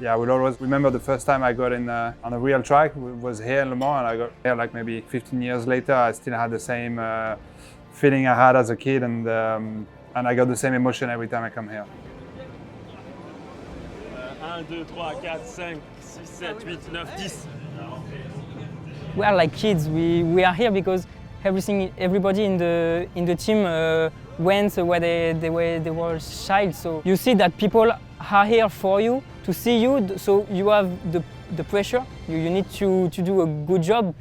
Yeah, I will always remember the first time I got in on a real track was here in Le Mans, and I got here like maybe 15 years later. I still had the same feeling I had as a kid, and I got the same emotion every time I come here. 1, 2, 3, 4, 5, 6, 7, 8, 9, 10. We are like kids. We are here because everybody in the team went where they were child. So you see that people are here for you, to see you. So you have the pressure. You need to do a good job.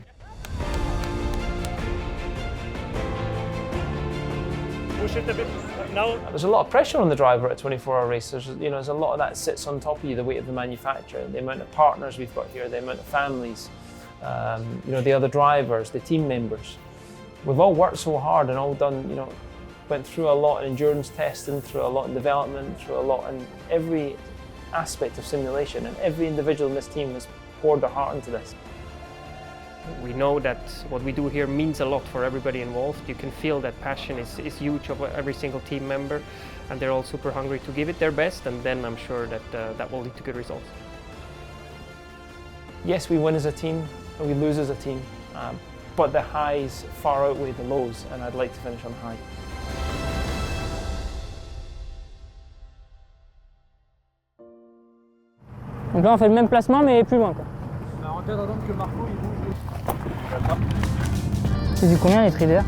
Push it a bit. Now. There's a lot of pressure on the driver at a 24-hour race. There's a lot of that sits on top of you, the weight of the manufacturer, the amount of partners we've got here, the amount of families, the other drivers, the team members. We've all worked so hard and all done, went through a lot in endurance testing, through a lot in development, through a lot in every aspect of simulation, and every individual in this team has poured their heart into this. We know that what we do here means a lot for everybody involved. You can feel that passion is huge of every single team member, and they're all super hungry to give it their best, and then I'm sure that that will lead to good results. Yes, we win as a team and we lose as a team, but the highs far outweigh the lows, and I'd like to finish on high. Donc là on fait le même placement mais plus loin quoi. C'est du combien les traders?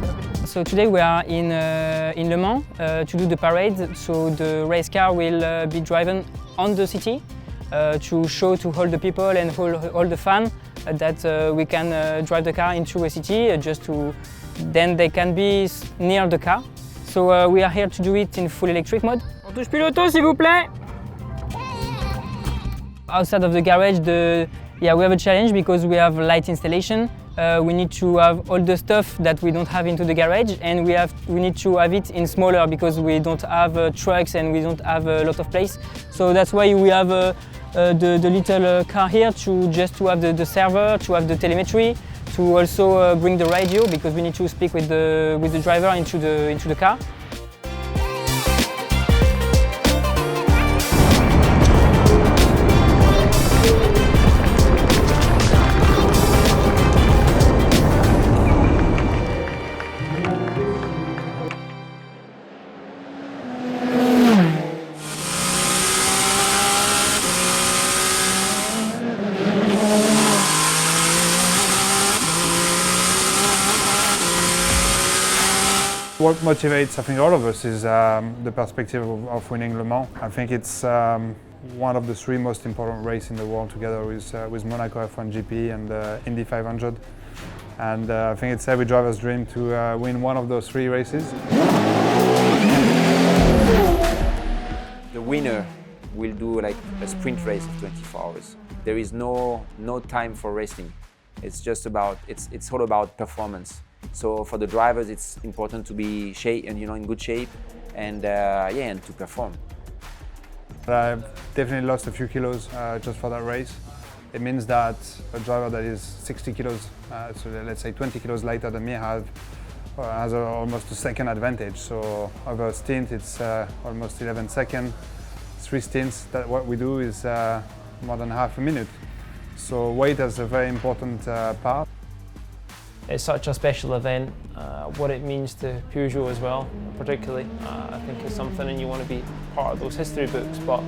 So today we are in Le Mans to do the parade. So the race car will be driven on the city to show to all the people and all the fans that we can drive the car into a city then they can be near the car. So we are here to do it in full electric mode. On touche plus l'auto s'il vous plaît. Outside of the garage, we have a challenge because we have light installation. We need to have all the stuff that we don't have into the garage, and we need to have it in smaller because we don't have trucks and we don't have a lot of place. So that's why we have the little car here to have the server, to have the telemetry, to also bring the radio because we need to speak with the driver into the car. What motivates, I think, all of us is the perspective of winning Le Mans. I think it's one of the 3 most important races in the world, together with Monaco F1 GP and Indy 500. And I think it's every driver's dream to win one of those 3 races. The winner will do like a sprint race of 24 hours. There is no time for resting. It's just about, it's all about performance. So for the drivers, it's important to be in good shape and and to perform. I've definitely lost a few kilos just for that race. It means that a driver that is 60 kilos, so let's say 20 kilos lighter than me, has almost a second advantage. So over a stint, it's almost 11 seconds. 3 stints, that what we do is more than half a minute. So weight has a very important part. It's such a special event. What it means to Peugeot as well, particularly, I think is something, and you want to be part of those history books. But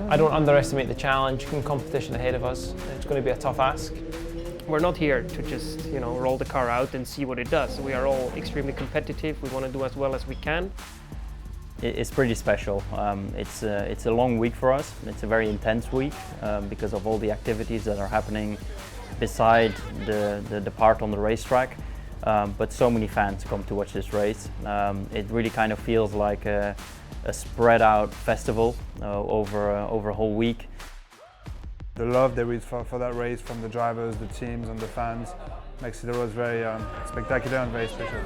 I don't underestimate the challenge and competition ahead of us. It's going to be a tough ask. We're not here to just roll the car out and see what it does. We are all extremely competitive. We want to do as well as we can. It's pretty special. It's a long week for us. It's a very intense week because of all the activities that are happening beside the part on the racetrack. But so many fans come to watch this race. It really kind of feels like a spread out festival over a whole week. The love there is for that race from the drivers, the teams and the fans makes it always very spectacular and very special.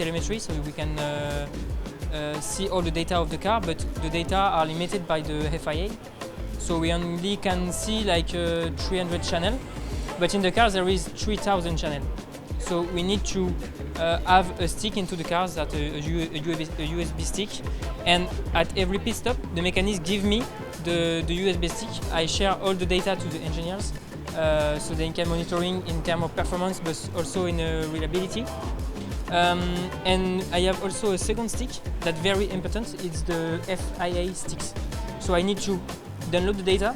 telemetry, so we can see all the data of the car, but the data are limited by the FIA. So we only can see like 300 channel, but in the car there is 3000 channel. So we need to have a stick into the cars, that a USB stick, and at every pit stop the mechanics give me the USB stick. I share all the data to the engineers, so they can monitoring in terms of performance, but also in reliability. And I have also a second stick that's very important. It's the FIA sticks. So I need to download the data,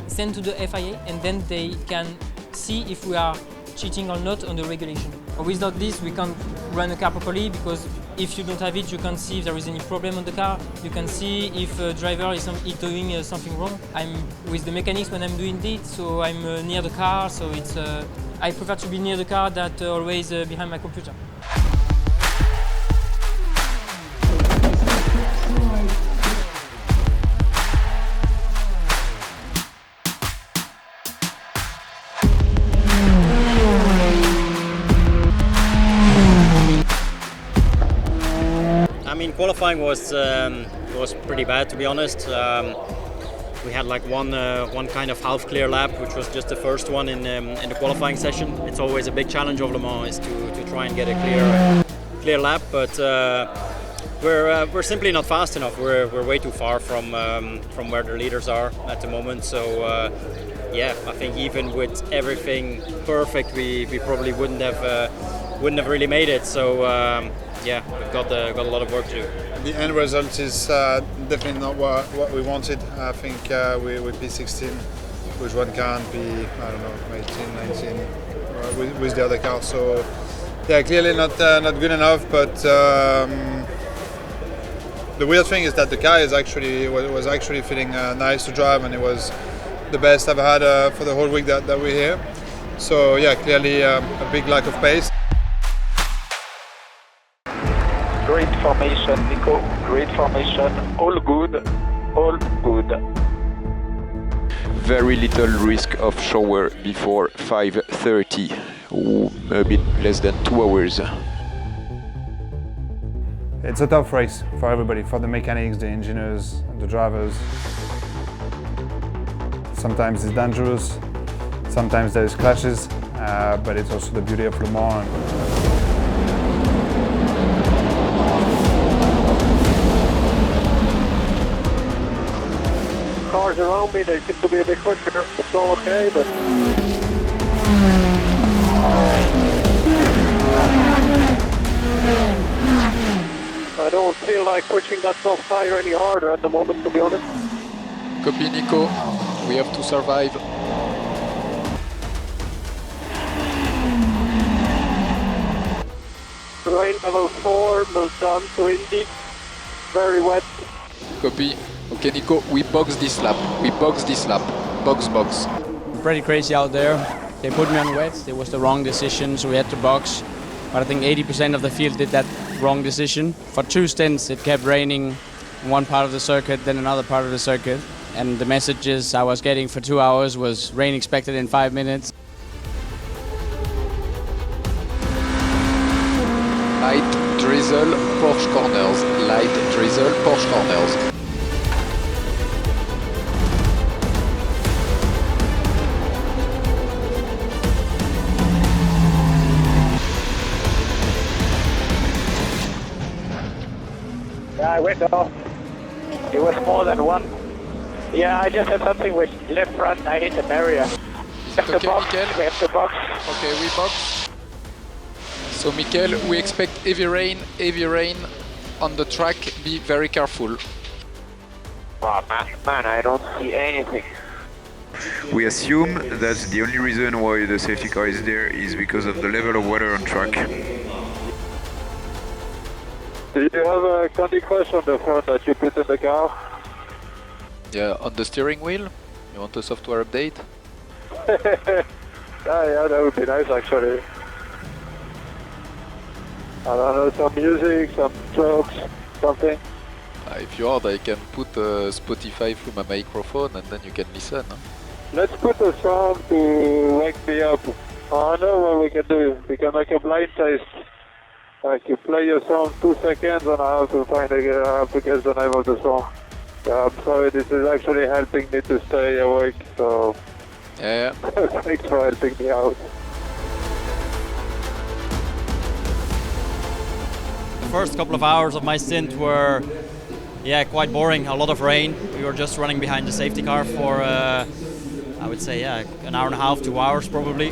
send to the FIA, and then they can see if we are cheating or not on the regulation. Without this, we can't run a car properly, because if you don't have it, you can't see if there is any problem on the car. You can see if a driver is doing something wrong. I'm with the mechanics when I'm doing it, so I'm near the car. So it's I prefer to be near the car than always behind my computer. I mean, qualifying was pretty bad, to be honest. We had like one kind of half clear lap, which was just the first one in the qualifying session. It's always a big challenge of Le Mans is to try and get a clear lap, but we're simply not fast enough. We're way too far from where the leaders are at the moment. So yeah, I think even with everything perfect, we probably wouldn't have really made it. So. Yeah, we've got a lot of work to do. The end result is definitely not what we wanted. I think we P16 with one car and P, I don't know, 18, 19 with the other car. So yeah, clearly not good enough. But the weird thing is that the car was actually feeling nice to drive, and it was the best I've had for the whole week that we're here. So yeah, clearly a big lack of pace. Great formation, Nico. Great formation. All good. All good. Very little risk of shower before 5:30, a bit less than 2 hours. It's a tough race for everybody, for the mechanics, the engineers, the drivers. Sometimes it's dangerous, sometimes there's clashes, but it's also the beauty of Le Mans. Cars around me, they seem to be a bit quicker. It's all okay, but... I don't feel like pushing that soft tire any harder at the moment, to be honest. Copy, Nico. We have to survive. Rain level 4, moved on to Indy. Very wet. Copy. Okay, Nico, we box this lap. Box. Pretty crazy out there. They put me on wet. It was the wrong decision, so we had to box. But I think 80% of the field did that wrong decision. For 2 stints, it kept raining in one part of the circuit, then another part of the circuit. And the messages I was getting for 2 hours was rain expected in 5 minutes. Light drizzle, Porsche corners. Light drizzle, Porsche corners. Yeah, I went off. It was more than one. Yeah, I just had something with left front. I hit the barrier. Okay, Michael? We have to box. Okay, we box. So, Michael, we expect heavy rain on the track. Be very careful. Oh, man, I don't see anything. We assume that the only reason why the safety car is there is because of the level of water on track. Do you have a candy crush on the front that you put in the car? Yeah, on the steering wheel. You want a software update? Yeah, that would be nice actually. I don't know, some music, some jokes, something. If you want, I can put Spotify through my microphone and then you can listen. Huh? Let's put a song to wake me up. I know what we can do. We can make a blind taste. Like you play your song 2 seconds and I have to guess the name of the song. I'm sorry, this is actually helping me to stay awake, so Yeah. thanks for helping me out. The first couple of hours of my stint were quite boring, a lot of rain. We were just running behind the safety car for I would say an hour and a half, 2 hours probably.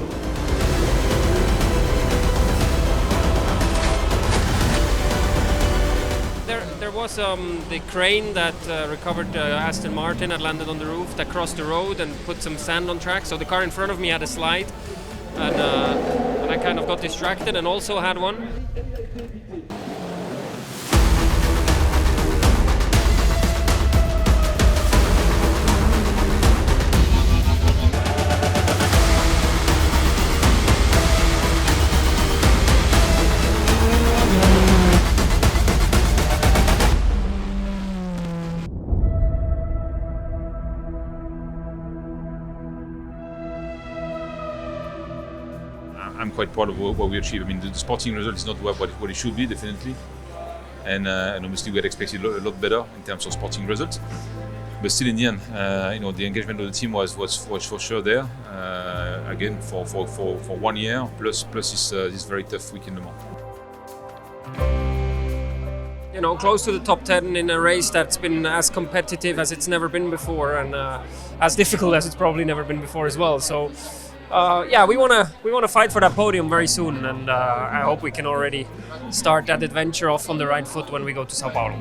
There was the crane that recovered Aston Martin had landed on the roof, that crossed the road and put some sand on track. So the car in front of me had a slide, and I kind of got distracted and also had one. I'm quite proud of what we achieved. I mean, the sporting result is not what it should be, definitely. And obviously we had expected a lot better in terms of sporting results. But still, in the end, the engagement of the team was for sure there. Again, for 1 year, plus this very tough week in Le Mans. Close to the top 10 in a race that's been as competitive as it's never been before, and as difficult as it's probably never been before as well. So, we wanna fight for that podium very soon, and I hope we can already start that adventure off on the right foot when we go to Sao Paulo.